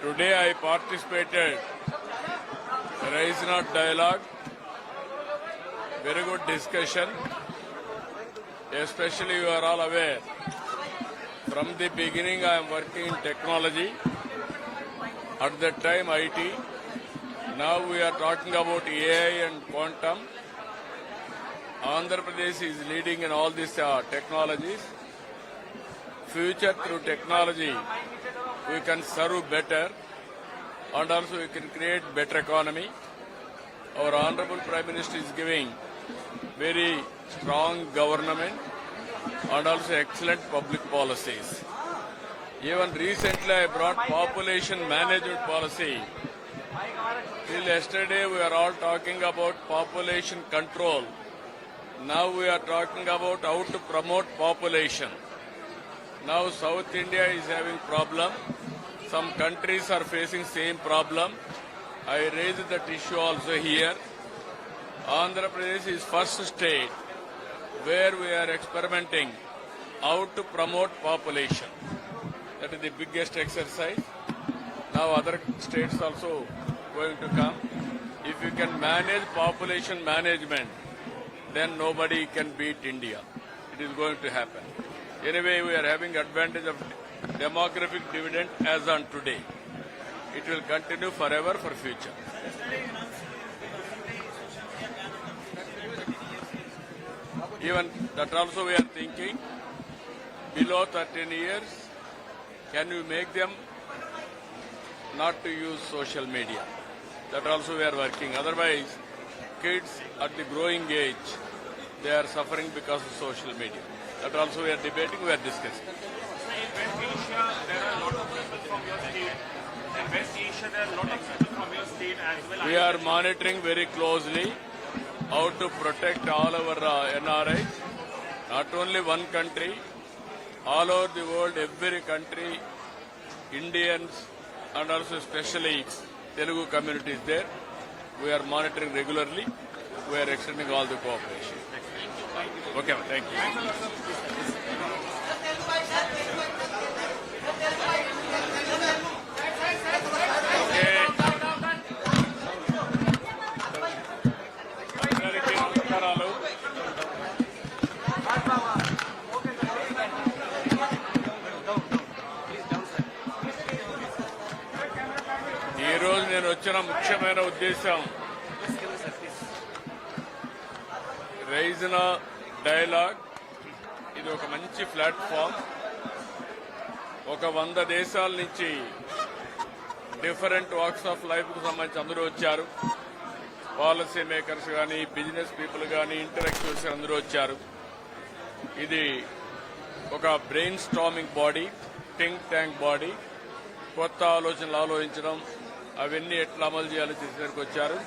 Today I participated Raisina Dialogue. Very good discussion. Especially you are all aware. From the beginning I am working in technology. At that time IT. Now we are talking about AI and quantum. Andhra Pradesh is leading in all these technologies. Future through technology, we can serve better and also we can create better economy. Our Honorable Prime Minister is giving very strong government and also excellent public policies. Even recently I brought population management policy. Till yesterday we are all talking about population control. Now we are talking about how to promote population. Now South India is having problem. Some countries are facing same problem. I raised that issue also here. Andhra Pradesh is first state where we are experimenting how to promote population. That is the biggest exercise. Now other states also going to come. If you can manage population management, then nobody can beat India. It is going to happen. Anyway, we are having advantage of demographic dividend as on today. It will continue forever for future. Even that also we are thinking, below 13 years, can you make them not to use social media? That also we are working. Otherwise, kids at the growing age, they are suffering because of social media. That also we are debating, we are discussing. In West Asia, there are a lot of people from your state. In West Asia, there are a lot of people from your state as well. We are monitoring very closely how to protect all our NRIs. Not only one country, all over the world, every country, Indians and also especially Telugu communities there. We are monitoring regularly. We are extending all the cooperation. Okay, thank you. అందరికీ నమస్కారాలు. ఈరోజు నేను వచ్చిన ముఖ్యమైన ఉద్దేశం Raisina dialogue. ఇది ఒక మంచి ప్లాట్ఫామ్. ఒక 100 దేశాల నుంచి డిఫరెంట్ వాక్స్ ఆఫ్ లైఫ్ కు సంబంధించి అందరూ వచ్చారు. పాలసీ మేకర్స్ కానీ, బిజినెస్ పీపుల్ కానీ, ఇంటలెక్చువల్స్ అందరూ వచ్చారు. ఇది ఒక brain storming body, think tank body. కొత్త ఆలోచనలు ఆలోచించడం, అవన్నీ ఎట్లా అమలు చేయాలో చేసేందుకు వచ్చారు.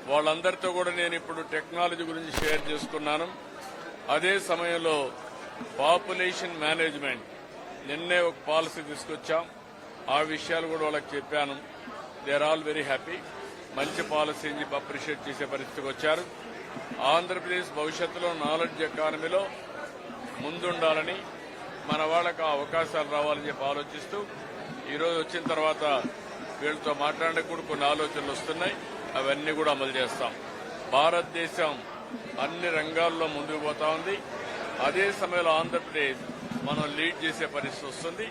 వాళ్ళందరితో కూడా నేను ఇప్పుడు టెక్నాలజీ గురించి షేర్ చేసుకున్నాను. అదే సమయంలో పాపులేషన్ మేనేజ్మెంట్ నిన్నే ఒక పాలసీ తీసుకొచ్చాం. ఆ విషయాలు కూడా వాళ్ళకి చెప్పాను. They are all very happy. మంచి పాలసీ అని చెప్పి అప్రిషియేట్ చేసే పరిస్థితికి వచ్చారు. ఆంధ్రప్రదేశ్ భవిష్యత్తులో నాలెడ్జ్ ఎకానమీలో ముందుండాలని, మన వాళ్ళకు ఆ అవకాశాలు రావాలని చెప్పి ఆలోచిస్తూ ఈరోజు వచ్చిన తర్వాత వీళ్ళతో మాట్లాడడానికి కూడా కొన్ని ఆలోచనలు వస్తున్నాయి. అవన్నీ కూడా అమలు చేస్తాం. భారతదేశం అన్ని రంగాల్లో ముందుకు పోతా ఉంది. అదే సమయంలో ఆంధ్రప్రదేశ్ మనం లీడ్ చేసే పరిస్థితి వస్తుంది.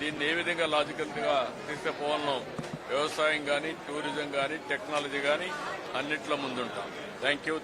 దీన్ని ఏ విధంగా లాజికల్ గా తీసుకుపోవాలనో వ్యవసాయం కానీ, టూరిజం కానీ, టెక్నాలజీ కానీ అన్నిట్లో ముందుంటాం. Thank you.